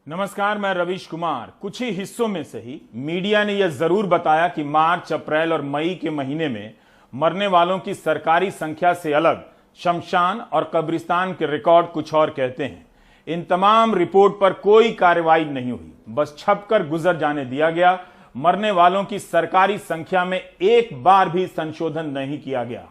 नमस्कार, मैं रवीश कुमार। कुछ ही हिस्सों में से ही मीडिया ने यह जरूर बताया कि मार्च, अप्रैल और मई के महीने में मरने वालों की सरकारी संख्या से अलग शमशान और कब्रिस्तान के रिकॉर्ड कुछ और कहते हैं। इन तमाम रिपोर्ट पर कोई कार्रवाई नहीं हुई, बस छपकर गुजर जाने दिया गया। मरने वालों की सरकारी संख्या में एक बार भी संशोधन नहीं किया गया।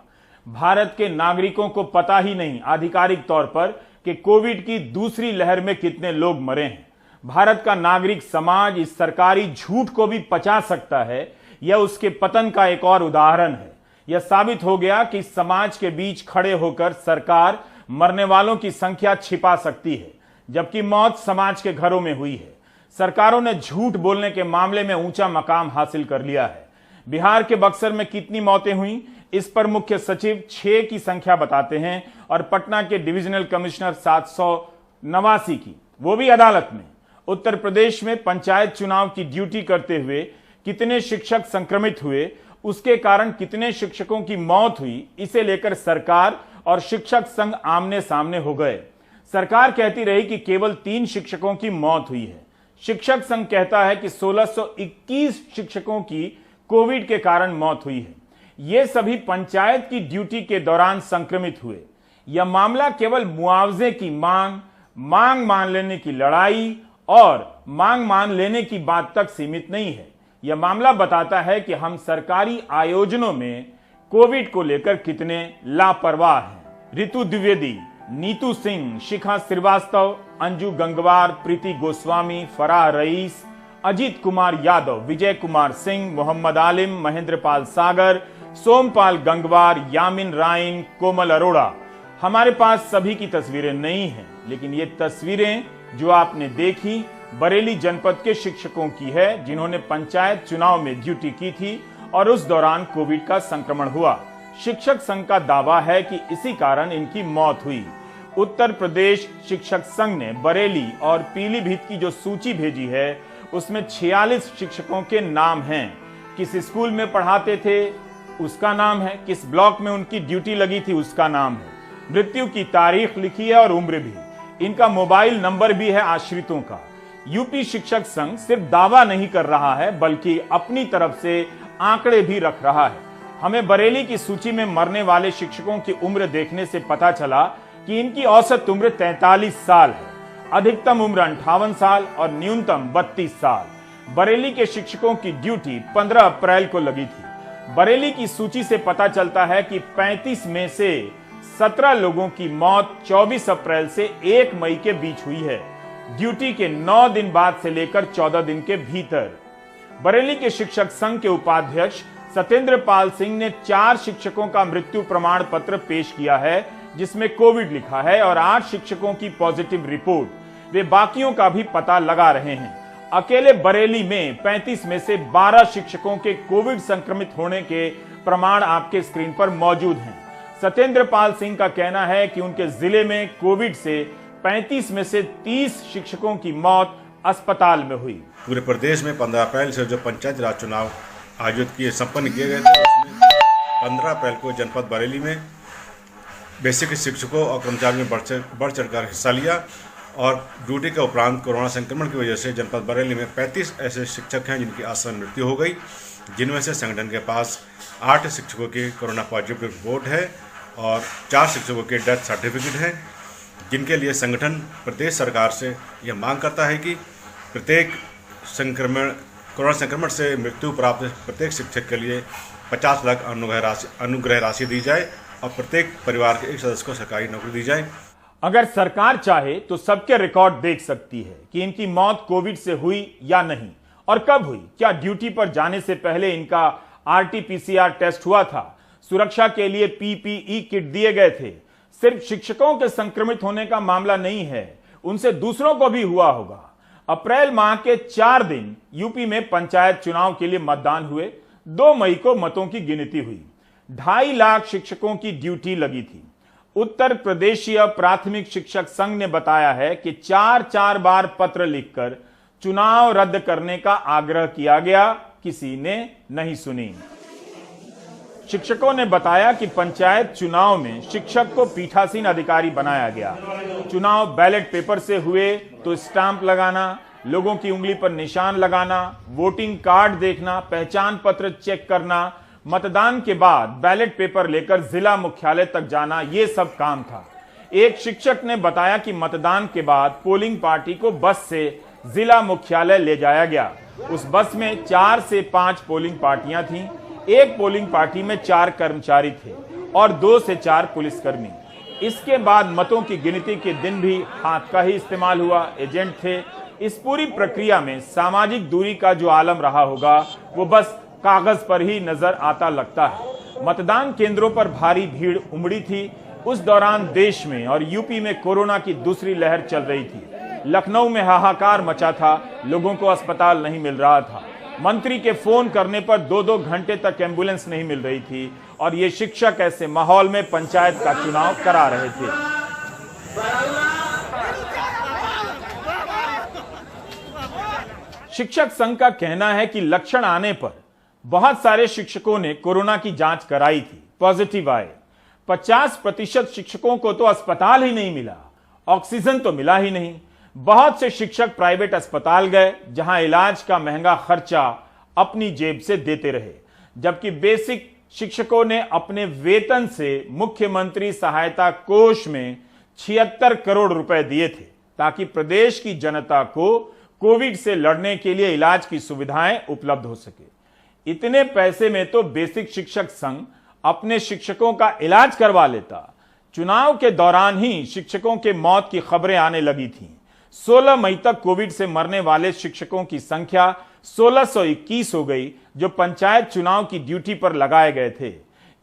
भारत के नागरिकों को पता ही नहीं आधिकारिक तौर पर कि कोविड की दूसरी लहर में कितने लोग मरे हैं। भारत का नागरिक समाज इस सरकारी झूठ को भी पचा सकता है। यह उसके पतन का एक और उदाहरण है। यह साबित हो गया कि समाज के बीच खड़े होकर सरकार मरने वालों की संख्या छिपा सकती है, जबकि मौत समाज के घरों में हुई है। सरकारों ने झूठ बोलने के मामले में ऊंचा मकाम हासिल कर लिया है। बिहार के बक्सर में कितनी मौतें हुई, इस पर मुख्य सचिव 6 की संख्या बताते हैं और पटना के डिविजनल कमिश्नर 789 की, वो भी अदालत में। उत्तर प्रदेश में पंचायत चुनाव की ड्यूटी करते हुए कितने शिक्षक संक्रमित हुए, उसके कारण कितने शिक्षकों की मौत हुई, इसे लेकर सरकार और शिक्षक संघ आमने सामने हो गए। सरकार कहती रही कि केवल 3 शिक्षकों की मौत हुई है। शिक्षक संघ कहता है कि 1621 शिक्षकों की कोविड के कारण मौत हुई है। ये सभी पंचायत की ड्यूटी के दौरान संक्रमित हुए। यह मामला केवल मुआवजे की मांग मान लेने की लड़ाई और मांग मान लेने की बात तक सीमित नहीं है। यह मामला बताता है कि हम सरकारी आयोजनों में कोविड को लेकर कितने लापरवाह हैं। ऋतु द्विवेदी, नीतू सिंह, शिखा श्रीवास्तव, अंजू गंगवार, प्रीति गोस्वामी, फराह रईस, अजीत कुमार यादव, विजय कुमार सिंह, मोहम्मद आलिम, महेंद्रपाल सागर, सोमपाल गंगवार, यामिन राइन, कोमल अरोड़ा। हमारे पास सभी की तस्वीरें नहीं हैं, लेकिन ये तस्वीरें जो आपने देखी बरेली जनपद के शिक्षकों की है, जिन्होंने पंचायत चुनाव में ड्यूटी की थी और उस दौरान कोविड का संक्रमण हुआ। शिक्षक संघ का दावा है कि इसी कारण इनकी मौत हुई। उत्तर प्रदेश शिक्षक संघ ने बरेली और पीलीभीत की जो सूची भेजी है, उसमें 46 शिक्षकों के नाम हैं। किस स्कूल में पढ़ाते थे उसका नाम है, किस ब्लॉक में उनकी ड्यूटी लगी थी उसका नाम है, मृत्यु की तारीख लिखी है और उम्र भी। इनका मोबाइल नंबर भी है आश्रितों का। यूपी शिक्षक संघ सिर्फ दावा नहीं कर रहा है, बल्कि अपनी तरफ से आंकड़े भी रख रहा है। हमें बरेली की सूची में मरने वाले शिक्षकों की उम्र देखने से पता चला कि इनकी औसत उम्र 43 साल है, अधिकतम उम्र 58 साल और न्यूनतम 32 साल। बरेली के शिक्षकों की ड्यूटी 15 अप्रैल को लगी थी। बरेली की सूची से पता चलता है कि 35 में से 17 लोगों की मौत 24 अप्रैल से 1 मई के बीच हुई है, ड्यूटी के 9 दिन बाद से लेकर 14 दिन के भीतर। बरेली के शिक्षक संघ के उपाध्यक्ष सतेंद्र पाल सिंह ने 4 शिक्षकों का मृत्यु प्रमाण पत्र पेश किया है, जिसमें कोविड लिखा है, और 8 शिक्षकों की पॉजिटिव रिपोर्ट। वे बाकियों का भी पता लगा रहे हैं। अकेले बरेली में 35 में से 12 शिक्षकों के कोविड संक्रमित होने के प्रमाण आपके स्क्रीन पर मौजूद हैं। सतेंद्र पाल सिंह का कहना है कि उनके जिले में कोविड से 35 में से 30 शिक्षकों की मौत अस्पताल में हुई। पूरे प्रदेश में 15 अप्रैल से जो पंचायत राज चुनाव आयोजित संपन्न किए गए थे, उसमें 15 अप्रैल को जनपद बरेली में बेसिक शिक्षकों और कर्मचारियों ने बढ़ चढ़कर हिस्सा लिया और ड्यूटी के उपरांत कोरोना संक्रमण की वजह से जनपद बरेली में 35 ऐसे शिक्षक हैं जिनकी आसन्न मृत्यु हो गई, जिनमें से संगठन के पास 8 शिक्षकों की कोरोना पॉजिटिव रिपोर्ट है और 4 शिक्षकों के डेथ सर्टिफिकेट हैं, जिनके लिए संगठन प्रदेश सरकार से यह मांग करता है कि प्रत्येक कोरोना संक्रमण से मृत्यु प्राप्त प्रत्येक शिक्षक के लिए 50 लाख अनुग्रह राशि दी जाए और प्रत्येक परिवार के एक सदस्य को सरकारी नौकरी दी जाए। अगर सरकार चाहे तो सबके रिकॉर्ड देख सकती है कि इनकी मौत कोविड से हुई या नहीं और कब हुई। क्या ड्यूटी पर जाने से पहले इनका RT-PCR टेस्ट हुआ था? सुरक्षा के लिए PPE किट दिए गए थे? सिर्फ शिक्षकों के संक्रमित होने का मामला नहीं है, उनसे दूसरों को भी हुआ होगा। अप्रैल माह के 4 दिन यूपी में पंचायत चुनाव के लिए मतदान हुए। 2 मई को मतों की गिनती हुई। 2.5 लाख शिक्षकों की ड्यूटी लगी थी। उत्तर प्रदेशीय प्राथमिक शिक्षक संघ ने बताया है कि 4 बार पत्र लिखकर चुनाव रद्द करने का आग्रह किया गया, किसी ने नहीं सुनी। शिक्षकों ने बताया कि पंचायत चुनाव में शिक्षक को पीठासीन अधिकारी बनाया गया। चुनाव बैलेट पेपर से हुए तो स्टांप लगाना, लोगों की उंगली पर निशान लगाना, वोटिंग कार्ड देखना, पहचान पत्र चेक करना, मतदान के बाद बैलेट पेपर लेकर जिला मुख्यालय तक जाना, ये सब काम था। एक शिक्षक ने बताया कि मतदान के बाद पोलिंग पार्टी को बस से जिला मुख्यालय ले जाया गया। उस बस में 4 से 5 पोलिंग पार्टियां थीं। एक पोलिंग पार्टी में 4 कर्मचारी थे और 2 से 4 पुलिसकर्मी। इसके बाद मतों की गिनती के दिन भी हाथ का ही इस्तेमाल हुआ, एजेंट थे। इस पूरी प्रक्रिया में सामाजिक दूरी का जो आलम रहा होगा वो बस कागज पर ही नजर आता लगता है। मतदान केंद्रों पर भारी भीड़ उमड़ी थी। उस दौरान देश में और यूपी में कोरोना की दूसरी लहर चल रही थी। लखनऊ में हाहाकार मचा था, लोगों को अस्पताल नहीं मिल रहा था। मंत्री के फोन करने पर 2-2 घंटे तक एम्बुलेंस नहीं मिल रही थी और ये शिक्षक ऐसे माहौल में पंचायत का चुनाव करा रहे थे। शिक्षक संघ का कहना है कि लक्षण आने पर बहुत सारे शिक्षकों ने कोरोना की जांच कराई थी, पॉजिटिव आए। 50% शिक्षकों को तो अस्पताल ही नहीं मिला, ऑक्सीजन तो मिला ही नहीं। बहुत से शिक्षक प्राइवेट अस्पताल गए, जहां इलाज का महंगा खर्चा अपनी जेब से देते रहे, जबकि बेसिक शिक्षकों ने अपने वेतन से मुख्यमंत्री सहायता कोष में 76 करोड़ रुपए दिए थे ताकि प्रदेश की जनता को कोविड से लड़ने के लिए इलाज की सुविधाएं उपलब्ध हो सके। इतने पैसे में तो बेसिक शिक्षक संघ अपने शिक्षकों का इलाज करवा लेता। चुनाव के दौरान ही शिक्षकों के मौत की खबरें आने लगी थीं। 16 मई तक कोविड से मरने वाले शिक्षकों की संख्या 1621 हो गई, जो पंचायत चुनाव की ड्यूटी पर लगाए गए थे।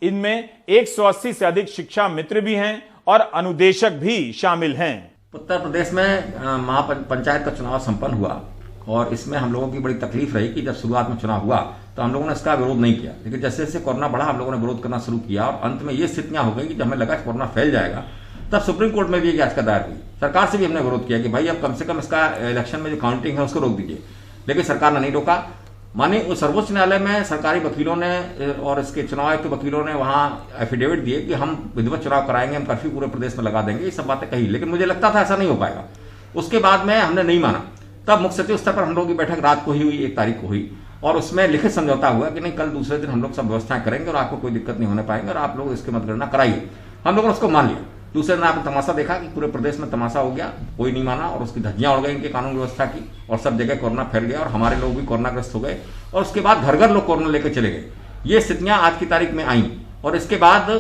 इनमें 180 से अधिक शिक्षा मित्र भी हैं और अनुदेशक भी शामिल हैं। उत्तर प्रदेश में महापंचायत का चुनाव संपन्न हुआ और इसमें हम लोगों की बड़ी तकलीफ रही कि जब शुरुआत में चुनाव हुआ तो हम लोगों ने इसका विरोध नहीं किया, लेकिन जैसे जैसे कोरोना बढ़ा हम लोगों ने विरोध करना शुरू किया और अंत में ये स्थितियां हो गई कि जब हमें लगा कोरोना फैल जाएगा तब सुप्रीम कोर्ट में भी एक याचिका दायर हुई। सरकार से भी हमने विरोध किया कि भाई अब कम से कम इसका इलेक्शन में जो काउंटिंग है उसको रोक दीजिए, लेकिन सरकार ने नहीं रोका। माने सर्वोच्च न्यायालय में सरकारी वकीलों ने और इसके चुनाव आयोग के वकीलों ने वहां एफिडेविट दिए कि हम विधिवत चुनाव कराएंगे, हम कर्फ्यू पूरे प्रदेश में लगा देंगे, ये सब बातें कही, लेकिन मुझे लगता था ऐसा नहीं हो पाएगा। उसके बाद में हमने नहीं माना। तब मुख्य सचिव स्तर पर हम लोगों की बैठक रात को ही हुई, 1 तारीख को हुई, और उसमें लिखित समझौता हुआ कि नहीं कल दूसरे दिन हम लोग सब व्यवस्थाएं करेंगे और आपको कोई दिक्कत नहीं होने पाएंगे और आप लोग इसकी मतगणना कराइए। हम लोगों ने उसको मान लिया। दूसरे दिन आपने तमाशा देखा कि पूरे प्रदेश में तमाशा हो गया, कोई नहीं माना और उसकी धज्जियां उड़ गई इनके कानून व्यवस्था की और सब जगह कोरोना फैल गया और हमारे लोग भी कोरोनाग्रस्त हो गए और उसके बाद घर घर लोग कोरोना लेकर चले गए। ये स्थितियां आज की तारीख में आई और इसके बाद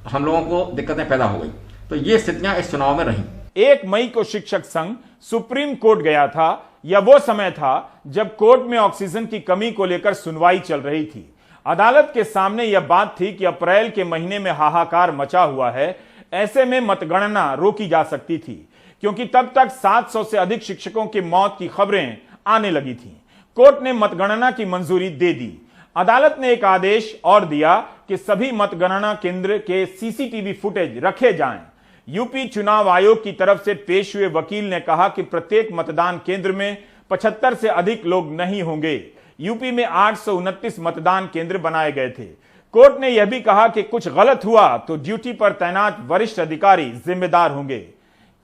हम लोगों को दिक्कतें पैदा हो गई। तो ये स्थितियां इस चुनाव में रही। 1 मई को शिक्षक संघ सुप्रीम कोर्ट गया था। यह वो समय था जब कोर्ट में ऑक्सीजन की कमी को लेकर सुनवाई चल रही थी। अदालत के सामने यह बात थी कि अप्रैल के महीने में हाहाकार मचा हुआ है, ऐसे में मतगणना रोकी जा सकती थी, क्योंकि तब तक 700 से अधिक शिक्षकों की मौत की खबरें आने लगी थीं। कोर्ट ने मतगणना की मंजूरी दे दी। अदालत ने एक आदेश और दिया कि सभी मतगणना केंद्र के सीसीटीवी फुटेज रखे जाएं। यूपी चुनाव आयोग की तरफ से पेश हुए वकील ने कहा कि प्रत्येक मतदान केंद्र में 75 से अधिक लोग नहीं होंगे। यूपी में 829 मतदान केंद्र बनाए गए थे। कोर्ट ने यह भी कहा कि कुछ गलत हुआ तो ड्यूटी पर तैनात वरिष्ठ अधिकारी जिम्मेदार होंगे।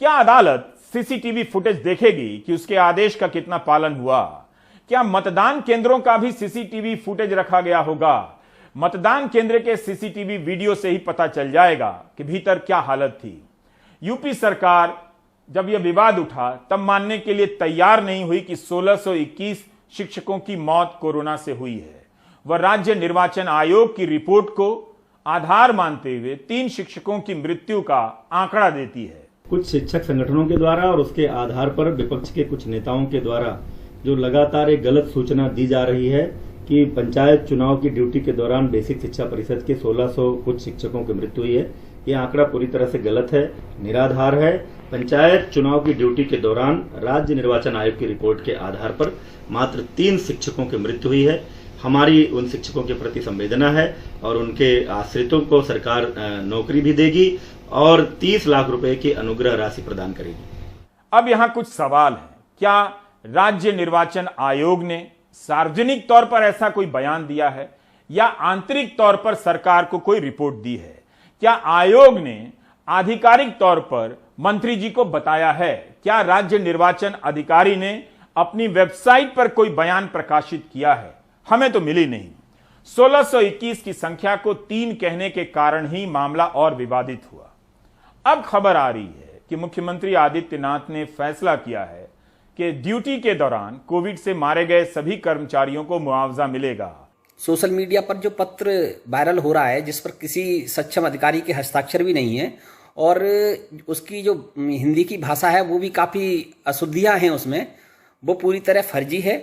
क्या अदालत सीसीटीवी फुटेज देखेगी कि उसके आदेश का कितना पालन हुआ? क्या मतदान केंद्रों का भी सीसीटीवी फुटेज रखा गया होगा? मतदान केंद्र के सीसीटीवी वीडियो से ही पता चल जाएगा कि भीतर क्या हालत थी। यूपी सरकार जब यह विवाद उठा तब मानने के लिए तैयार नहीं हुई कि 1621 शिक्षकों की मौत कोरोना से हुई है। वह राज्य निर्वाचन आयोग की रिपोर्ट को आधार मानते हुए 3 शिक्षकों की मृत्यु का आंकड़ा देती है। कुछ शिक्षक संगठनों के द्वारा और उसके आधार पर विपक्ष के कुछ नेताओं के द्वारा जो लगातार एक गलत सूचना दी जा रही है कि पंचायत चुनाव की ड्यूटी के दौरान बेसिक शिक्षा परिषद के 1600 कुछ शिक्षकों की मृत्यु हुई है, ये आंकड़ा पूरी तरह से गलत है, निराधार है। पंचायत चुनाव की ड्यूटी के दौरान राज्य निर्वाचन आयोग की रिपोर्ट के आधार पर मात्र 3 शिक्षकों की मृत्यु हुई है। हमारी उन शिक्षकों के प्रति संवेदना है और उनके आश्रितों को सरकार नौकरी भी देगी और 30 लाख रुपए की अनुग्रह राशि प्रदान करेगी। अब यहां कुछ सवाल है। क्या राज्य निर्वाचन आयोग ने सार्वजनिक तौर पर ऐसा कोई बयान दिया है? या आंतरिक तौर पर सरकार को कोई रिपोर्ट दी है? क्या आयोग ने आधिकारिक तौर पर मंत्री जी को बताया है? क्या राज्य निर्वाचन अधिकारी ने अपनी वेबसाइट पर कोई बयान प्रकाशित किया है? हमें तो मिली नहीं। 1621 की संख्या को 3 कहने के कारण ही मामला और विवादित हुआ। अब खबर आ रही है कि मुख्यमंत्री आदित्यनाथ ने फैसला किया है कि ड्यूटी के दौरान कोविड से मारे गए सभी कर्मचारियों को मुआवजा मिलेगा। सोशल मीडिया पर जो पत्र वायरल हो रहा है, जिस पर किसी सक्षम अधिकारी के हस्ताक्षर भी नहीं है और उसकी जो हिंदी की भाषा है वो भी काफ़ी अशुद्धियां हैं उसमें, वो पूरी तरह फर्जी है।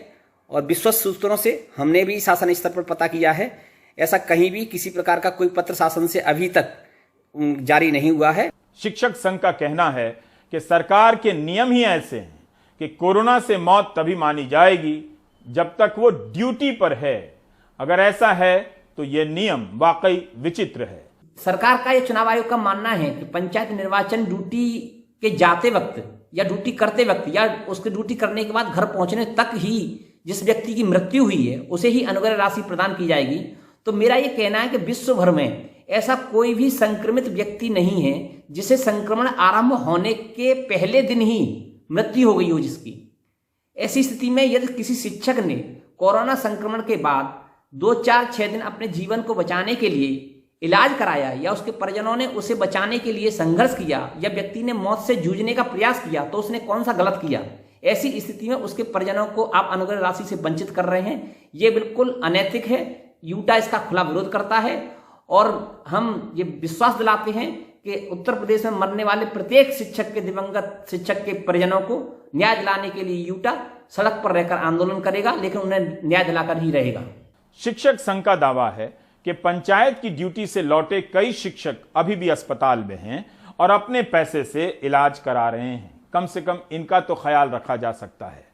और विश्वस्त सूत्रों से हमने भी शासन स्तर पर पता किया है, ऐसा कहीं भी किसी प्रकार का कोई पत्र शासन से अभी तक जारी नहीं हुआ है। शिक्षक संघ का कहना है कि सरकार के नियम ही ऐसे हैं कि कोरोना से मौत तभी मानी जाएगी जब तक वो ड्यूटी पर है। अगर ऐसा है तो यह नियम वाकई विचित्र है। सरकार का यह चुनाव आयोग का मानना है कि पंचायत निर्वाचन ड्यूटी के जाते वक्त या ड्यूटी करते वक्त या उसके ड्यूटी करने के बाद घर पहुंचने तक ही जिस व्यक्ति की मृत्यु हुई है उसे ही अनुग्रह राशि प्रदान की जाएगी। तो मेरा यह कहना है कि विश्व भर में ऐसा कोई भी संक्रमित व्यक्ति नहीं है जिसे संक्रमण आरंभ होने के पहले दिन ही मृत्यु हो गई हो जिसकी। ऐसी स्थिति में यदि किसी शिक्षक ने कोरोना संक्रमण के बाद 2, 4, 6 दिन अपने जीवन को बचाने के लिए इलाज कराया या उसके परिजनों ने उसे बचाने के लिए संघर्ष किया या व्यक्ति ने मौत से जूझने का प्रयास किया, तो उसने कौन सा गलत किया? ऐसी स्थिति में उसके परिजनों को आप अनुग्रह राशि से वंचित कर रहे हैं, ये बिल्कुल अनैतिक है। यूटा इसका खुला विरोध करता है और हम ये विश्वास दिलाते हैं कि उत्तर प्रदेश में मरने वाले प्रत्येक शिक्षक के, दिवंगत शिक्षक के परिजनों को न्याय दिलाने के लिए यूटा सड़क पर रहकर आंदोलन करेगा, लेकिन उन्हें न्याय दिलाकर ही रहेगा। शिक्षक संघ का दावा है कि पंचायत की ड्यूटी से लौटे कई शिक्षक अभी भी अस्पताल में हैं और अपने पैसे से इलाज करा रहे हैं। कम से कम इनका तो ख्याल रखा जा सकता है।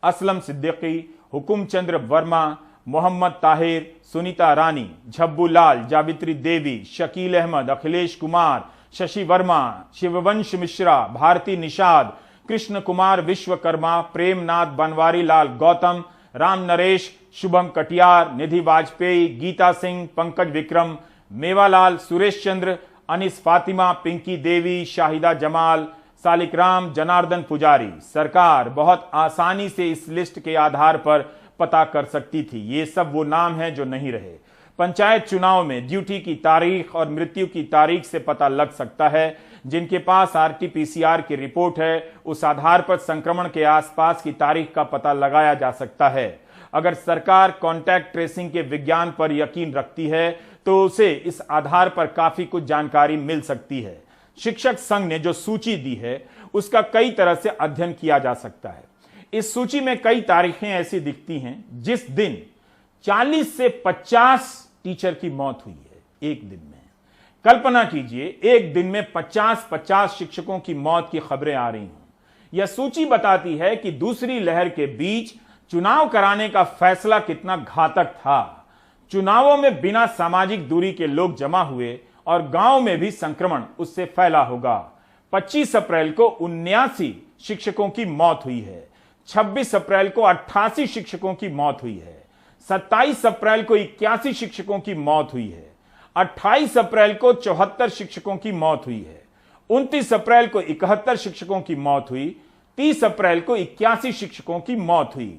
असलम सिद्दीकी, हुकुम चंद्र वर्मा, मोहम्मद ताहिर, सुनीता रानी, झब्बू लाल, जावित्री देवी, शकील अहमद, अखिलेश कुमार, शशि वर्मा, शिववंश मिश्रा, भारती निषाद, कृष्ण कुमार विश्वकर्मा, प्रेमनाथ बनवारी लाल गौतम, राम नरेश, शुभम कटियार, निधि वाजपेयी, गीता सिंह, पंकज विक्रम, मेवालाल, सुरेश चंद्र, अनिस फातिमा, पिंकी देवी, शाहिदा जमाल, सालिकराम, जनार्दन पुजारी। सरकार बहुत आसानी से इस लिस्ट के आधार पर पता कर सकती थी। ये सब वो नाम हैं जो नहीं रहे। पंचायत चुनाव में ड्यूटी की तारीख और मृत्यु की तारीख से पता लग सकता है। जिनके पास RT-PCR की रिपोर्ट है, उस आधार पर संक्रमण के आसपास की तारीख का पता लगाया जा सकता है। अगर सरकार कॉन्टैक्ट ट्रेसिंग के विज्ञान पर यकीन रखती है तो उसे इस आधार पर काफी कुछ जानकारी मिल सकती है। शिक्षक संघ ने जो सूची दी है उसका कई तरह से अध्ययन किया जा सकता है। इस सूची में कई तारीखें ऐसी दिखती हैं जिस दिन 40 से 50 टीचर की मौत हुई है एक दिन में। कल्पना कीजिए, एक दिन में 50 शिक्षकों की मौत की खबरें आ रही हों। यह सूची बताती है कि दूसरी लहर के बीच चुनाव कराने का फैसला कितना घातक था। चुनावों में बिना सामाजिक दूरी के लोग जमा हुए और गांव में भी संक्रमण उससे फैला होगा। 25 अप्रैल को 79 शिक्षकों की मौत हुई है। 26 अप्रैल को 88 शिक्षकों की मौत हुई है। 27 अप्रैल को 81 शिक्षकों की मौत हुई है। 28 अप्रैल को 74 शिक्षकों की मौत हुई है। 29 अप्रैल को 71 शिक्षकों की मौत हुई। 30 अप्रैल को 81 शिक्षकों की मौत हुई।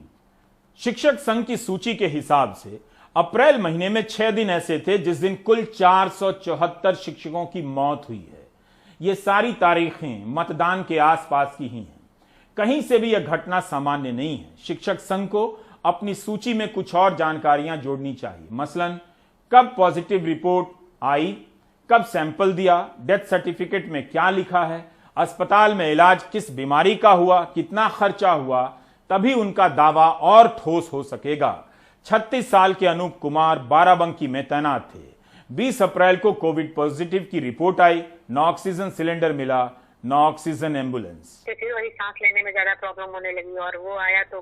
शिक्षक संघ की सूची के हिसाब से अप्रैल महीने में 6 दिन ऐसे थे जिस दिन कुल 474 शिक्षकों की मौत हुई है। ये सारी तारीखें मतदान के आसपास की ही हैं। कहीं से भी यह घटना सामान्य नहीं है। शिक्षक संघ को अपनी सूची में कुछ और जानकारियां जोड़नी चाहिए। मसलन कब पॉजिटिव रिपोर्ट आई, कब सैंपल दिया, डेथ सर्टिफिकेट में क्या लिखा है, अस्पताल में इलाज किस बीमारी का हुआ, कितना खर्चा हुआ, तभी उनका दावा और ठोस हो सकेगा। 36 साल के अनूप कुमार बाराबंकी में तैनात थे। 20 अप्रैल को कोविड पॉजिटिव की रिपोर्ट आई। 9 ऑक्सीजन सिलेंडर मिला, 9 ऑक्सीजन एम्बुलेंस। फिर वही सांस लेने में ज्यादा प्रॉब्लम होने लगी और वो आया तो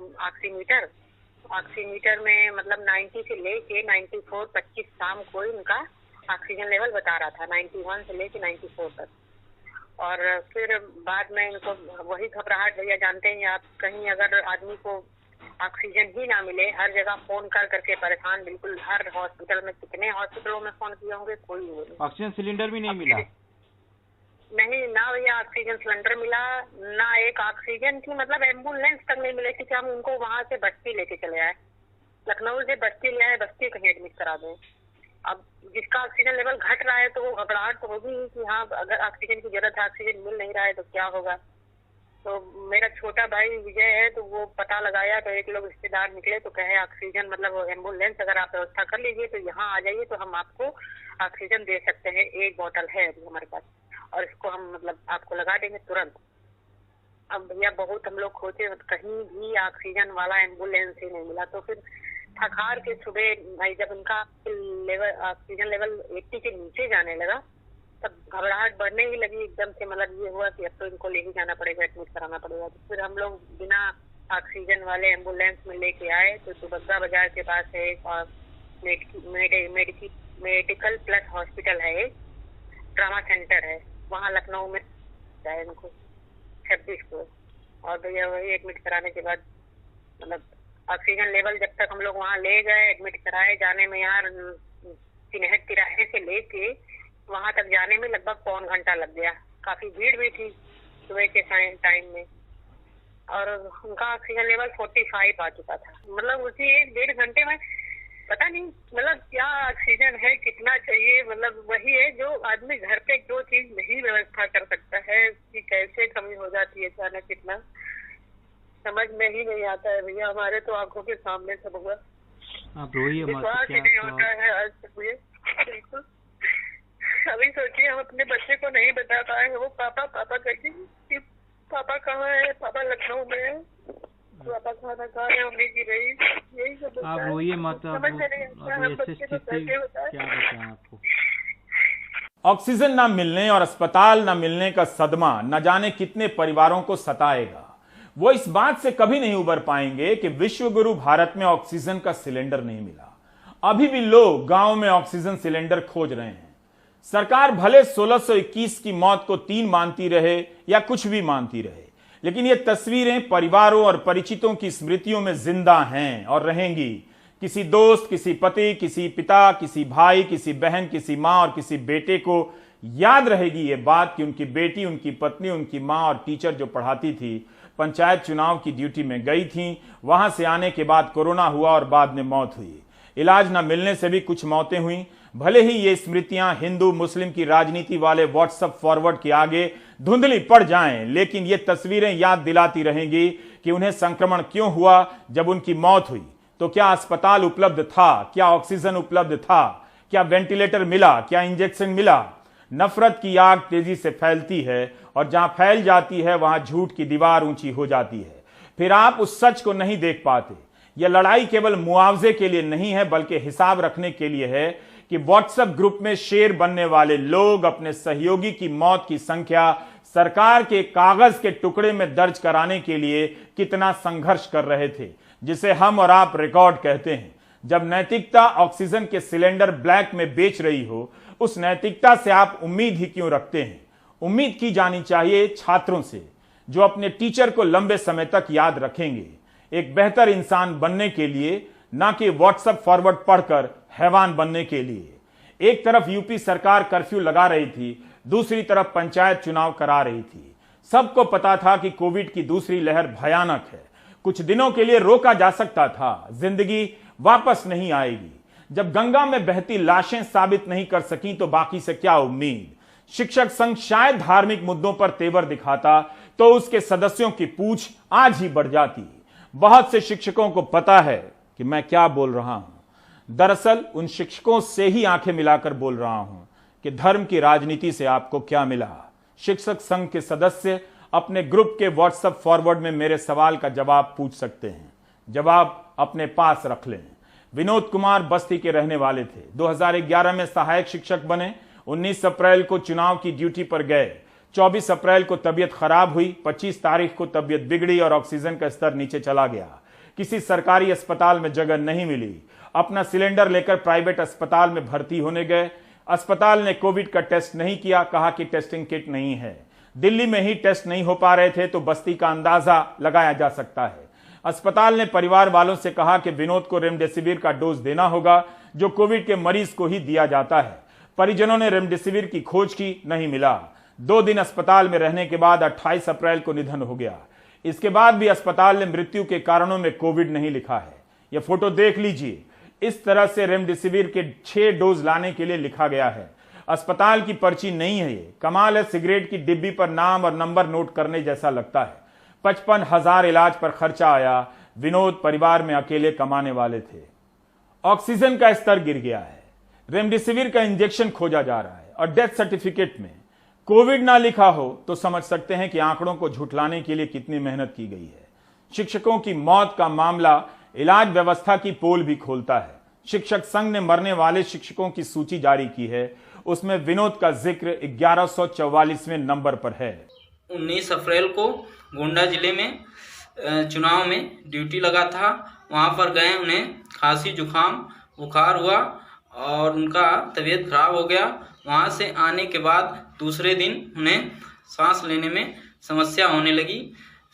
ऑक्सीमीटर में मतलब 90 से लेके 94, 25 शाम को उनका ऑक्सीजन लेवल बता रहा था, 91 से लेके 94 तक। और फिर बाद में इनको वही घबराहट, भैया जानते हैं आप, कहीं अगर आदमी को ऑक्सीजन ही ना मिले। हर जगह फोन कर करके परेशान, बिल्कुल हर हॉस्पिटल में, कितने हॉस्पिटलों में फोन किए होंगे, कोई वो नहीं। ऑक्सीजन सिलेंडर भी नहीं मिला? नहीं ना भैया, ऑक्सीजन सिलेंडर मिला ना, एक ऑक्सीजन की मतलब एम्बुलेंस तक नहीं मिले कि हम उनको वहां से बस्ती लेके चले आए, लखनऊ से बस्ती ले आए, बस्ती कहीं एडमिट करा दें। अब जिसका ऑक्सीजन लेवल घट रहा है तो वो घबराहट तो होगी कि हाँ अगर ऑक्सीजन की जरूरत है, ऑक्सीजन मिल नहीं रहा है तो क्या होगा। तो मेरा छोटा भाई विजय है, तो वो पता लगाया तो एक लोग रिश्तेदार निकले तो कहे ऑक्सीजन मतलब एम्बुलेंस अगर आप व्यवस्था कर लीजिए तो यहाँ आ जाइए तो हम आपको ऑक्सीजन दे सकते हैं, 1 बोतल है अभी हमारे पास और इसको हम मतलब आपको लगा देंगे तुरंत। अब भैया बहुत हम लोग खोजे, कहीं भी ऑक्सीजन वाला एम्बुलेंस ही नहीं मिला। तो फिर थकार के सुबह भाई जब उनका ऑक्सीजन लेवल 80 के नीचे जाने लगा तब घबराहट बढ़ने ही लगी एकदम से। मतलब ये हुआ कि अब तो इनको ले ही जाना पड़ेगा, एडमिट कराना पड़ेगा। तो फिर हम लोग बिना ऑक्सीजन वाले एम्बुलेंस में लेके आए तो दुबग्गा बाजार के पास है एक मेडिकल प्लस हॉस्पिटल है, एक ट्रामा सेंटर है, वहाँ लखनऊ में जाए उनको 26 को। और भैया वही एडमिट कराने के बाद मतलब ऑक्सीजन लेवल जब तक हम लोग वहाँ ले गए, एडमिट कराए, जाने में यार सिनहट तिराहे से लेके वहाँ तक जाने में लगभग पौन घंटा लग गया। काफी भीड़ भी थी सुबह के टाइम में और उनका ऑक्सीजन लेवल 45 आ चुका था। मतलब उसी 1-1.5 घंटे में पता नहीं मतलब क्या ऑक्सीजन है, कितना चाहिए। मतलब वही है जो आदमी घर पे जो चीज नहीं व्यवस्था कर सकता है कि कैसे कमी हो जाती है अचानक, कितना समझ में ही नहीं आता है भैया। हमारे तो आंखों के सामने सब हुआ, विश्वास ही नहीं होता है आज तक भैया, बिल्कुल। अभी सोचिए हम अपने बच्चे को नहीं बता पाए, वो पापा पापा करके कि पापा कहाँ है, पापा लखनऊ में है, पापा खाना खा रहे, मम्मी की रही, यही सब। आप रोइए मत, ऐसी स्थिति क्या बताएं आपको। ऑक्सीजन ना मिलने और अस्पताल ना मिलने का सदमा न जाने कितने परिवारों को सताएगा। वो इस बात से कभी नहीं उबर पाएंगे कि विश्व गुरु भारत में ऑक्सीजन का सिलेंडर नहीं मिला। अभी भी लोग गांव में ऑक्सीजन सिलेंडर खोज रहे हैं। सरकार भले 1621 की मौत को 3 मानती रहे या कुछ भी मानती रहे, लेकिन ये तस्वीरें परिवारों और परिचितों की स्मृतियों में जिंदा हैं और रहेंगी। किसी दोस्त, किसी पति, किसी पिता, किसी भाई, किसी बहन, किसी माँ और किसी बेटे को याद रहेगी ये बात कि उनकी बेटी, उनकी पत्नी, उनकी माँ और टीचर जो पढ़ाती थी पंचायत चुनाव की ड्यूटी में गई थी, वहां से आने के बाद कोरोना हुआ और बाद में मौत हुई। इलाज न मिलने से भी कुछ मौतें हुई। भले ही ये स्मृतियां हिंदू मुस्लिम की राजनीति वाले व्हाट्सएप फॉरवर्ड के आगे धुंधली पड़ जाएं, लेकिन ये तस्वीरें याद दिलाती रहेंगी कि उन्हें संक्रमण क्यों हुआ। जब उनकी मौत हुई तो क्या अस्पताल उपलब्ध था, क्या ऑक्सीजन उपलब्ध था, क्या वेंटिलेटर मिला, क्या इंजेक्शन मिला। नफरत की आग तेजी से फैलती है और जहां फैल जाती है वहां झूठ की दीवार ऊंची हो जाती है। फिर आप उस सच को नहीं देख पाते। यह लड़ाई केवल मुआवजे के लिए नहीं है बल्कि हिसाब रखने के लिए है कि व्हाट्सएप ग्रुप में शेर बनने वाले लोग अपने सहयोगी की मौत की संख्या सरकार के कागज के टुकड़े में दर्ज कराने के लिए कितना संघर्ष कर रहे थे, जिसे हम और आप रिकॉर्ड कहते हैं। जब नैतिकता ऑक्सीजन के सिलेंडर ब्लैक में बेच रही हो, उस नैतिकता से आप उम्मीद ही क्यों रखते हैं। उम्मीद की जानी चाहिए छात्रों से जो अपने टीचर को लंबे समय तक याद रखेंगे, एक बेहतर इंसान बनने के लिए, ना कि व्हाट्सएप फॉरवर्ड पढ़कर हैवान बनने के लिए। एक तरफ यूपी सरकार कर्फ्यू लगा रही थी, दूसरी तरफ पंचायत चुनाव करा रही थी। सबको पता था कि कोविड की दूसरी लहर भयानक है। कुछ दिनों के लिए रोका जा सकता था, जिंदगी वापस नहीं आएगी। जब गंगा में बहती लाशें साबित नहीं कर सकी तो बाकी से क्या उम्मीद। शिक्षक संघ शायद धार्मिक मुद्दों पर तेवर दिखाता तो उसके सदस्यों की पूछ आज ही बढ़ जाती। बहुत से शिक्षकों को पता है कि मैं क्या बोल रहा हूं। दरअसल उन शिक्षकों से ही आंखें मिलाकर बोल रहा हूं कि धर्म की राजनीति से आपको क्या मिला। शिक्षक संघ के सदस्य अपने ग्रुप के व्हाट्सएप फॉरवर्ड में मेरे सवाल का जवाब पूछ सकते हैं। जवाब अपने पास रख लें। विनोद कुमार बस्ती के रहने वाले थे। 2011 में सहायक शिक्षक बने। 19 अप्रैल को चुनाव की ड्यूटी पर गए। 24 अप्रैल को तबीयत खराब हुई। 25 तारीख को तबीयत बिगड़ी और ऑक्सीजन का स्तर नीचे चला गया। किसी सरकारी अस्पताल में जगह नहीं मिली। अपना सिलेंडर लेकर प्राइवेट अस्पताल में भर्ती होने गए। अस्पताल ने कोविड का टेस्ट नहीं किया, कहा कि टेस्टिंग किट नहीं है। दिल्ली में ही टेस्ट नहीं हो पा रहे थे तो बस्ती का अंदाजा लगाया जा सकता है। अस्पताल ने परिवार वालों से कहा कि विनोद को रेमडेसिविर का डोज देना होगा, जो कोविड के मरीज को ही दिया जाता है। परिजनों ने रेमडेसिविर की खोज की, नहीं मिला। 2 दिन अस्पताल में रहने के बाद 28 अप्रैल को निधन हो गया। इसके बाद भी अस्पताल ने मृत्यु के कारणों में कोविड नहीं लिखा है। यह फोटो देख लीजिए, इस तरह से रेमडेसिविर के 6 डोज लाने के लिए लिखा गया है। अस्पताल की पर्ची नहीं है ये। कमाल है, सिगरेट की डिब्बी पर नाम और नंबर नोट करने जैसा लगता है। 55,000 इलाज पर खर्चा आया। विनोद परिवार में अकेले कमाने वाले थे। ऑक्सीजन का स्तर गिर गया है, रेमडेसिविर का इंजेक्शन खोजा जा रहा है और डेथ सर्टिफिकेट में कोविड ना लिखा हो तो समझ सकते हैं कि आंकड़ों को झुठलाने के लिए कितनी मेहनत की गई है। शिक्षकों की मौत का मामला इलाज व्यवस्था की पोल भी खोलता है। शिक्षक संघ ने मरने वाले शिक्षकों की सूची जारी की है, उसमें विनोद का जिक्र 1144वें नंबर पर है। 19 अप्रैल को गोंडा जिले में चुनाव में ड्यूटी लगा था। वहां पर गए, उन्हें खांसी जुकाम बुखार हुआ और उनका तबीयत खराब हो गया। वहां से आने के बाद दूसरे दिन उन्हें सांस लेने में समस्या होने लगी।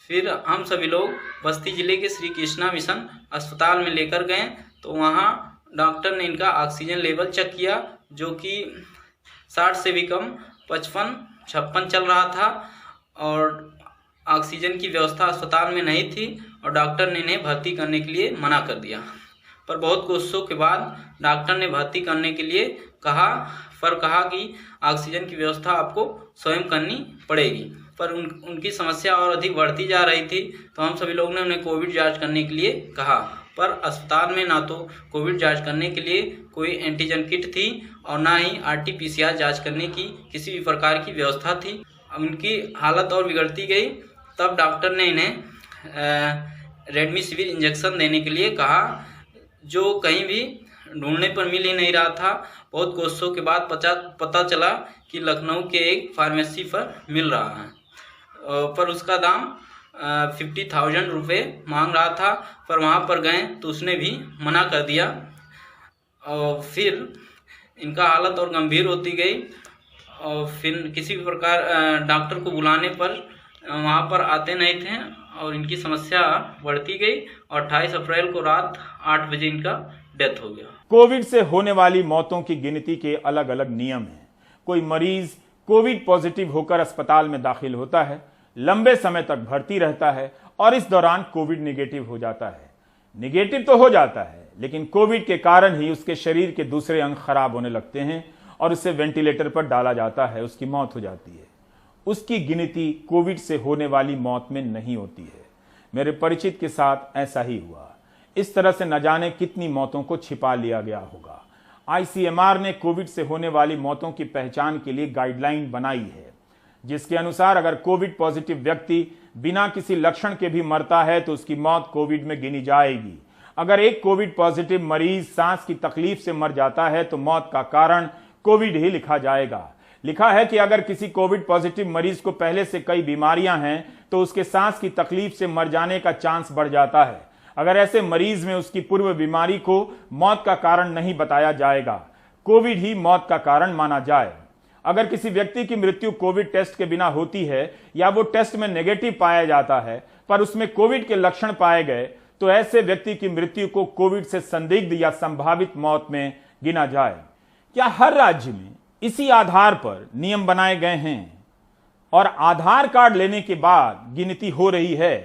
फिर हम सभी लोग बस्ती जिले के श्री कृष्णा मिशन अस्पताल में लेकर गए, तो वहां डॉक्टर ने इनका ऑक्सीजन लेवल चेक किया, जो कि 60 से भी कम 55-56 चल रहा था और ऑक्सीजन की व्यवस्था अस्पताल में नहीं थी और डॉक्टर ने इन्हें भर्ती करने के लिए मना कर दिया। पर बहुत कोशिशों के बाद डॉक्टर ने भर्ती करने के लिए कहा कि ऑक्सीजन की व्यवस्था आपको स्वयं करनी पड़ेगी। पर उनकी समस्या और अधिक बढ़ती जा रही थी, तो हम सभी लोगों ने उन्हें कोविड जांच करने के लिए कहा। पर अस्पताल में ना तो कोविड जांच करने के लिए कोई एंटीजन किट थी और ना ही RT-PCR जांच करने की किसी भी प्रकार की व्यवस्था थी। उनकी हालत और बिगड़ती गई। तब डॉक्टर ने इन्हें रेमडेसिविर इंजेक्शन देने के लिए कहा, जो कहीं भी ढूंढने पर मिल ही नहीं रहा था। बहुत कोशिशों के बाद पता चला कि लखनऊ के एक फार्मेसी पर मिल रहा है, पर उसका दाम 50,000 रुपये मांग रहा था। पर वहाँ पर गए तो उसने भी मना कर दिया और फिर इनका हालत और गंभीर होती गई और फिर किसी भी प्रकार डॉक्टर को बुलाने पर वहाँ पर आते नहीं थे और इनकी समस्या बढ़ती गई और 28 अप्रैल को रात 8 बजे इनका डेथ हो गया। कोविड से होने वाली मौतों की गिनती के अलग अलग नियम हैं। कोई मरीज कोविड पॉजिटिव होकर अस्पताल में दाखिल होता है, लंबे समय तक भर्ती रहता है और इस दौरान कोविड निगेटिव हो जाता है। निगेटिव तो हो जाता है, लेकिन कोविड के कारण ही उसके शरीर के दूसरे अंग खराब होने लगते हैं और उसे वेंटिलेटर पर डाला जाता है, उसकी मौत हो जाती है। उसकी गिनती कोविड से होने वाली मौत में नहीं होती है। मेरे परिचित के साथ ऐसा ही हुआ। इस तरह से न जाने कितनी मौतों को छिपा लिया गया होगा। ICMR ने कोविड से होने वाली मौतों की पहचान के लिए गाइडलाइन बनाई है, जिसके अनुसार अगर कोविड पॉजिटिव व्यक्ति बिना किसी लक्षण के भी मरता है तो उसकी मौत कोविड में गिनी जाएगी। अगर एक कोविड पॉजिटिव मरीज सांस की तकलीफ से मर जाता है तो मौत का कारण कोविड ही लिखा जाएगा। लिखा है कि अगर किसी कोविड पॉजिटिव मरीज को पहले से कई बीमारियां हैं तो उसके सांस की तकलीफ से मर जाने का चांस बढ़ जाता है। अगर ऐसे मरीज में उसकी पूर्व बीमारी को मौत का कारण नहीं बताया जाएगा, कोविड ही मौत का कारण माना जाए। अगर किसी व्यक्ति की मृत्यु कोविड टेस्ट के बिना होती है या वो टेस्ट में नेगेटिव पाया जाता है पर उसमें कोविड के लक्षण पाए गए, तो ऐसे व्यक्ति की मृत्यु को कोविड से संदिग्ध या संभावित मौत में गिना जाए। क्या हर राज्य में इसी आधार पर नियम बनाए गए हैं और आधार कार्ड लेने के बाद गिनती हो रही है?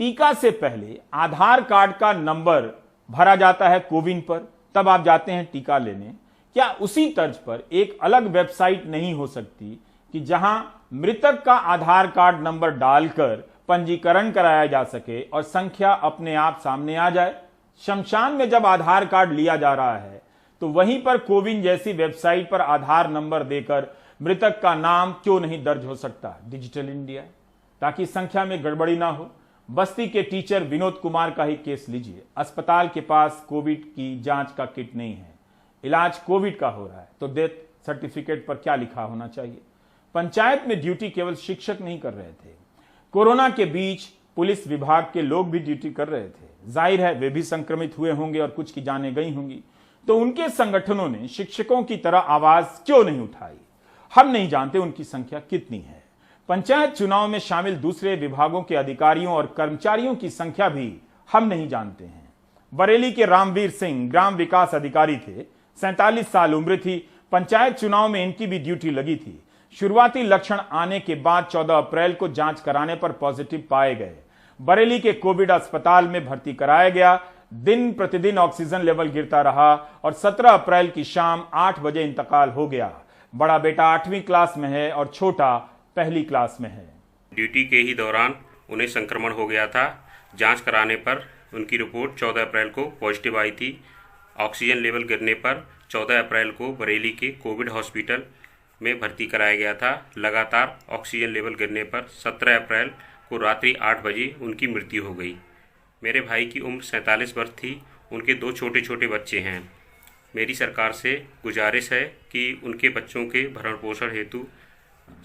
टीका से पहले आधार कार्ड का नंबर भरा जाता है कोविन पर, तब आप जाते हैं टीका लेने। क्या उसी तर्ज पर एक अलग वेबसाइट नहीं हो सकती कि जहां मृतक का आधार कार्ड नंबर डालकर पंजीकरण कराया जा सके और संख्या अपने आप सामने आ जाए? शमशान में जब आधार कार्ड लिया जा रहा है तो वहीं पर कोविन जैसी वेबसाइट पर आधार नंबर देकर मृतक का नाम क्यों नहीं दर्ज हो सकता डिजिटल इंडिया, ताकि संख्या में गड़बड़ी ना हो? बस्ती के टीचर विनोद कुमार का ही केस लीजिए। अस्पताल के पास कोविड की जांच का किट नहीं है, इलाज कोविड का हो रहा है, तो डेथ सर्टिफिकेट पर क्या लिखा होना चाहिए? पंचायत में ड्यूटी केवल शिक्षक नहीं कर रहे थे, कोरोना के बीच पुलिस विभाग के लोग भी ड्यूटी कर रहे थे। जाहिर है वे भी संक्रमित हुए होंगे और कुछ की जानें गई होंगी, तो उनके संगठनों ने शिक्षकों की तरह आवाज क्यों नहीं उठाई? हम नहीं जानते उनकी संख्या कितनी है, पंचायत चुनाव में शामिल दूसरे विभागों के अधिकारियों और कर्मचारियों की संख्या भी हम नहीं जानते हैं। बरेली के रामवीर सिंह ग्राम विकास अधिकारी थे, 47 साल उम्र थी। पंचायत चुनाव में इनकी भी ड्यूटी लगी थी। शुरुआती लक्षण आने के बाद 14 अप्रैल को जांच कराने पर पॉजिटिव पाए गए। बरेली के कोविड अस्पताल में भर्ती कराया गया। दिन प्रतिदिन ऑक्सीजन लेवल गिरता रहा और 17 अप्रैल की शाम 8 बजे इंतकाल हो गया। बड़ा बेटा 8वीं क्लास में है और छोटा पहली क्लास में है। ड्यूटी के ही दौरान उन्हें संक्रमण हो गया था। जांच कराने पर उनकी रिपोर्ट 14 अप्रैल को पॉजिटिव आई थी। ऑक्सीजन लेवल गिरने पर 14 अप्रैल को बरेली के कोविड हॉस्पिटल में भर्ती कराया गया था। लगातार ऑक्सीजन लेवल गिरने पर 17 अप्रैल को रात्रि 8 बजे उनकी मृत्यु हो गई। मेरे भाई की उम्र 47 वर्ष थी। उनके 2 छोटे छोटे बच्चे हैं। मेरी सरकार से गुजारिश है कि उनके बच्चों के भरण पोषण हेतु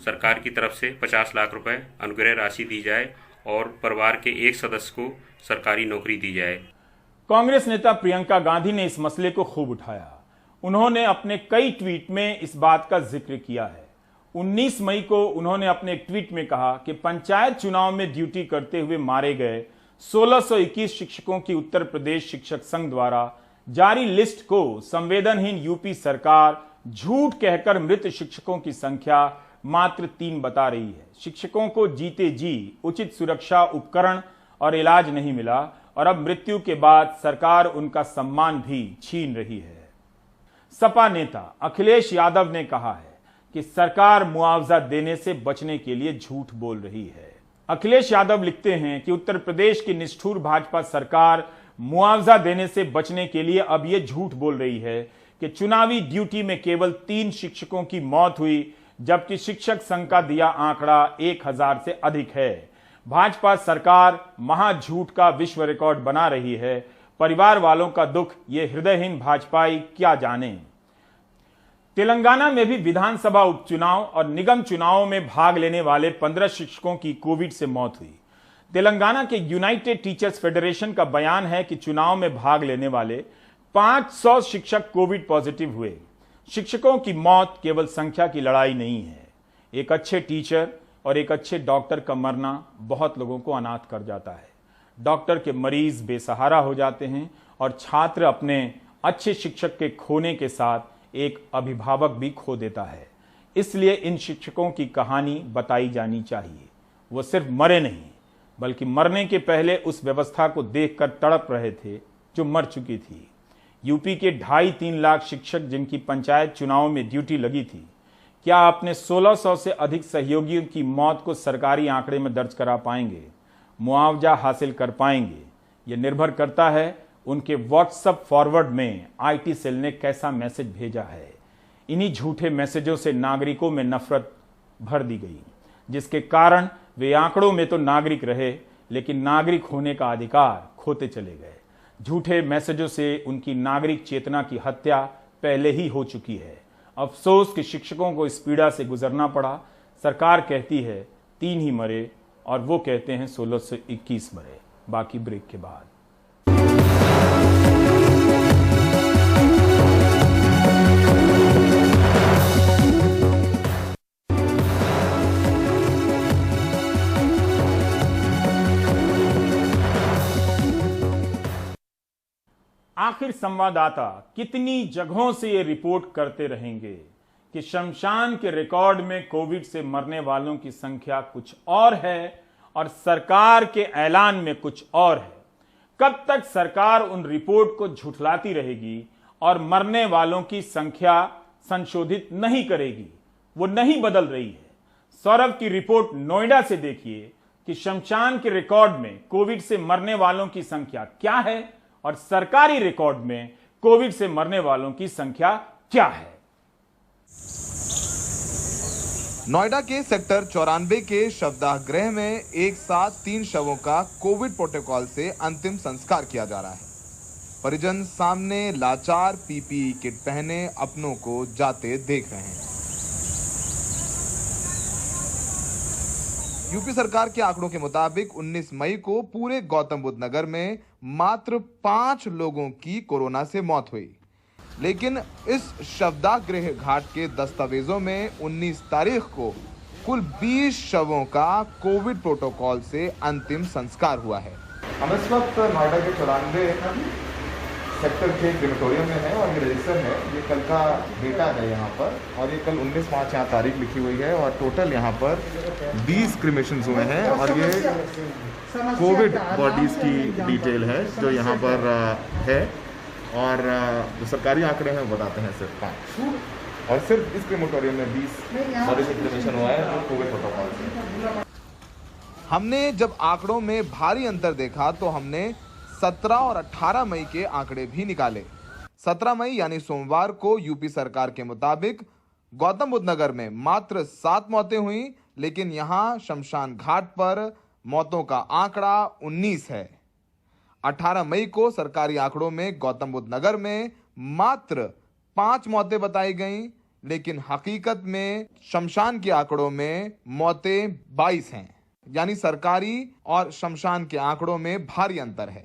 सरकार की तरफ से 50 लाख रुपए अनुग्रह राशि दी जाए और परिवार के एक सदस्य को सरकारी नौकरी दी जाए। कांग्रेस नेता प्रियंका गांधी ने इस मसले को खूब उठाया। उन्होंने अपने कई ट्वीट में इस बात का जिक्र किया है। 19 मई को उन्होंने अपने एक ट्वीट में कहा कि पंचायत चुनाव में ड्यूटी करते हुए मारे गए 1621 शिक्षकों की उत्तर प्रदेश शिक्षक संघ द्वारा जारी लिस्ट को संवेदनहीन यूपी सरकार झूठ कहकर मृत शिक्षकों की संख्या मात्र 3 बता रही है। शिक्षकों को जीते जी उचित सुरक्षा उपकरण और इलाज नहीं मिला और अब मृत्यु के बाद सरकार उनका सम्मान भी छीन रही है। सपा नेता अखिलेश यादव ने कहा है कि सरकार मुआवजा देने से बचने के लिए झूठ बोल रही है। अखिलेश यादव लिखते हैं कि उत्तर प्रदेश की निष्ठुर भाजपा सरकार मुआवजा देने से बचने के लिए अब यह झूठ बोल रही है कि चुनावी ड्यूटी में केवल 3 शिक्षकों की मौत हुई, जबकि शिक्षक संघ का दिया आंकड़ा 1000 से अधिक है। भाजपा सरकार महाझूठ का विश्व रिकॉर्ड बना रही है। परिवार वालों का दुख ये हृदयहीन भाजपाई क्या जाने। तेलंगाना में भी विधानसभा उपचुनाव और निगम चुनावों में भाग लेने वाले 15 शिक्षकों की कोविड से मौत हुई। तेलंगाना के यूनाइटेड टीचर्स फेडरेशन का बयान है कि चुनाव में भाग लेने वाले 500 शिक्षक कोविड पॉजिटिव हुए। शिक्षकों की मौत केवल संख्या की लड़ाई नहीं है। एक अच्छे टीचर और एक अच्छे डॉक्टर का मरना बहुत लोगों को अनाथ कर जाता है। डॉक्टर के मरीज बेसहारा हो जाते हैं और छात्र अपने अच्छे शिक्षक के खोने के साथ एक अभिभावक भी खो देता है। इसलिए इन शिक्षकों की कहानी बताई जानी चाहिए। वो सिर्फ मरे नहीं, बल्कि मरने के पहले उस व्यवस्था को देखकर तड़प रहे थे जो मर चुकी थी। यूपी के 2.5-3 लाख शिक्षक जिनकी पंचायत चुनाव में ड्यूटी लगी थी, क्या अपने 1600 से अधिक सहयोगियों की मौत को सरकारी आंकड़े में दर्ज करा पाएंगे, मुआवजा हासिल कर पाएंगे? यह निर्भर करता है उनके व्हाट्सएप फॉरवर्ड में आईटी सेल ने कैसा मैसेज भेजा है। इन्हीं झूठे मैसेजों से नागरिकों में नफरत भर दी गई, जिसके कारण वे आंकड़ों में तो नागरिक रहे, लेकिन नागरिक होने का अधिकार खोते चले गए। झूठे मैसेजों से उनकी नागरिक चेतना की हत्या पहले ही हो चुकी है। अफसोस कि शिक्षकों को इस पीड़ा से गुजरना पड़ा। सरकार कहती है 3 ही मरे और वो कहते हैं 1621 मरे। बाकी ब्रेक के बाद। आखिर संवाददाता कितनी जगहों से ये रिपोर्ट करते रहेंगे कि शमशान के रिकॉर्ड में कोविड से मरने वालों की संख्या कुछ और है और सरकार के ऐलान में कुछ और है। कब तक सरकार उन रिपोर्ट को झुठलाती रहेगी और मरने वालों की संख्या संशोधित नहीं करेगी? वो नहीं बदल रही है। सौरभ की रिपोर्ट नोएडा से देखिए कि शमशान के रिकॉर्ड में कोविड से मरने वालों की संख्या क्या है और सरकारी रिकॉर्ड में कोविड से मरने वालों की संख्या क्या है। नोएडा के सेक्टर 94 के शवदाह गृह में एक साथ 3 शवों का कोविड प्रोटोकॉल से अंतिम संस्कार किया जा रहा है। परिजन सामने लाचार पीपीई किट पहने अपनों को जाते देख रहे हैं। यूपी सरकार के आंकड़ों के मुताबिक 19 मई को पूरे गौतम बुद्ध नगर में मात्र 5 लोगों की कोरोना से मौत हुई, लेकिन इस शवदाह गृह घाट के दस्तावेजों में 19 तारीख को कुल 20 शवों का कोविड प्रोटोकॉल से अंतिम संस्कार हुआ है। हम इस वक्त नोएडा के 94 सेक्टर के क्रिमेटोरियम में है और ये रजिस्टर है, ये कल का डेटा है यहाँ पर, और ये कल 19/5 यहाँ तारीख लिखी हुई है और टोटल यहाँ पर 20 क्रिमेशंस हुए हैं और ये कोविड बॉडीज़ की डिटेल है जो यहाँ पर है और जो सरकारी आंकड़े हैं वो बताते हैं सिर्फ 5 और सिर्फ इस क्रिमेटोरियम में 20 बॉडीज का क्रिमेशन हुआ है जो कोविड प्रोटोकॉल से। हमने जब आंकड़ों में भारी अंतर देखा तो हमने 17 और 18 मई के आंकड़े भी निकाले। 17 मई यानी सोमवार को यूपी सरकार के मुताबिक गौतम बुद्ध नगर में मात्र 7 मौतें हुई, लेकिन यहां शमशान घाट पर मौतों का आंकड़ा 19 है। 18 मई को सरकारी आंकड़ों में गौतम बुद्ध नगर में मात्र 5 मौतें बताई गईं, लेकिन हकीकत में शमशान के आंकड़ों में मौतें 22 हैं, यानी सरकारी और शमशान के आंकड़ों में भारी अंतर है।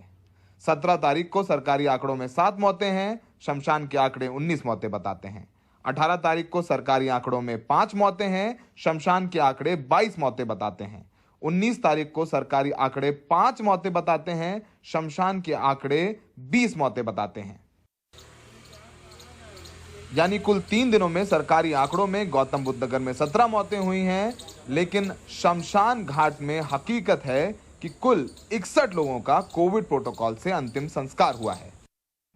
17 तारीख को सरकारी आंकड़ों में 7 मौतें हैं, शमशान के आंकड़े 19 मौतें बताते हैं। 18 तारीख को सरकारी आंकड़ों में 5 मौतें हैं, शमशान के आंकड़े 22 मौतें बताते हैं। 19 तारीख को सरकारी आंकड़े 5 मौतें बताते हैं, शमशान के आंकड़े 20 मौतें बताते हैं। यानी कुल 3 दिनों में सरकारी आंकड़ों में गौतम बुद्ध नगर में 17 मौतें हुई हैं, लेकिन शमशान घाट में हकीकत है कि कुल 61 लोगों का कोविड प्रोटोकॉल से अंतिम संस्कार हुआ है।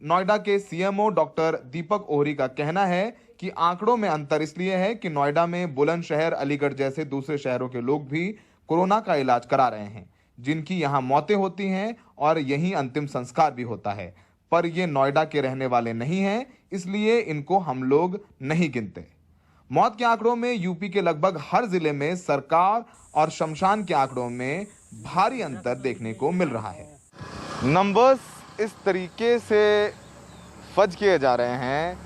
नोएडा के सीएमओ डॉक्टर दीपक ओहरी का कहना है कि आंकड़ों में अंतर इसलिए है कि नोएडा में बुलंदशहर, अलीगढ़ जैसे दूसरे शहरों के लोग भी कोरोना का इलाज करा रहे हैं, जिनकी यहां मौतें होती हैं और यहीं अंतिम संस्कार भी होता है। पर ये नोएडा के रहने वाले नहीं हैं, इसलिए इनको हम लोग नहीं गिनते। मौत के आंकड़ों में यूपी के लगभग हर जिले में सरकार और शमशान के आंकड़ों में भारी अंतर देखने को मिल रहा है। नंबर्स इस तरीके से फज किए जा रहे हैं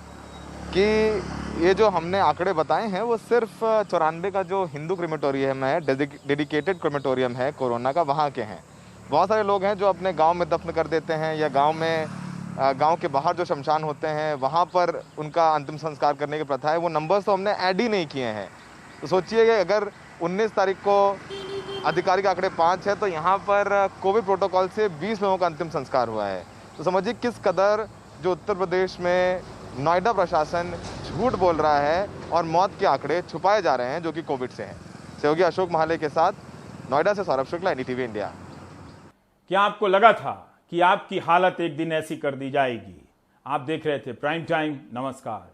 कि ये जो हमने आंकड़े बताए हैं वो सिर्फ 94 का जो हिंदू क्रिमेटोरियम है, डेडिकेटेड क्रिमेटोरियम है कोरोना का, वहाँ के हैं। बहुत सारे लोग हैं जो अपने गांव में दफन कर देते हैं या गांव के बाहर जो शमशान होते हैं वहाँ पर उनका अंतिम संस्कार करने की प्रथा है। वो नंबर्स तो हमने ऐड ही नहीं किए हैं। तो सोचिए कि अगर 19 तारीख को आधिकारिक आंकड़े 5 है तो यहाँ पर कोविड प्रोटोकॉल से 20 लोगों का अंतिम संस्कार हुआ है। तो समझिए किस कदर जो उत्तर प्रदेश में नोएडा प्रशासन झूठ बोल रहा है और मौत के आंकड़े छुपाए जा रहे हैं जो कि कोविड से हैं। सहयोगी अशोक महाले के साथ नोएडा से सौरभ शुक्ला, NDTV इंडिया। क्या आपको लगा था कि आपकी हालत एक दिन ऐसी कर दी जाएगी? आप देख रहे थे प्राइम टाइम। नमस्कार।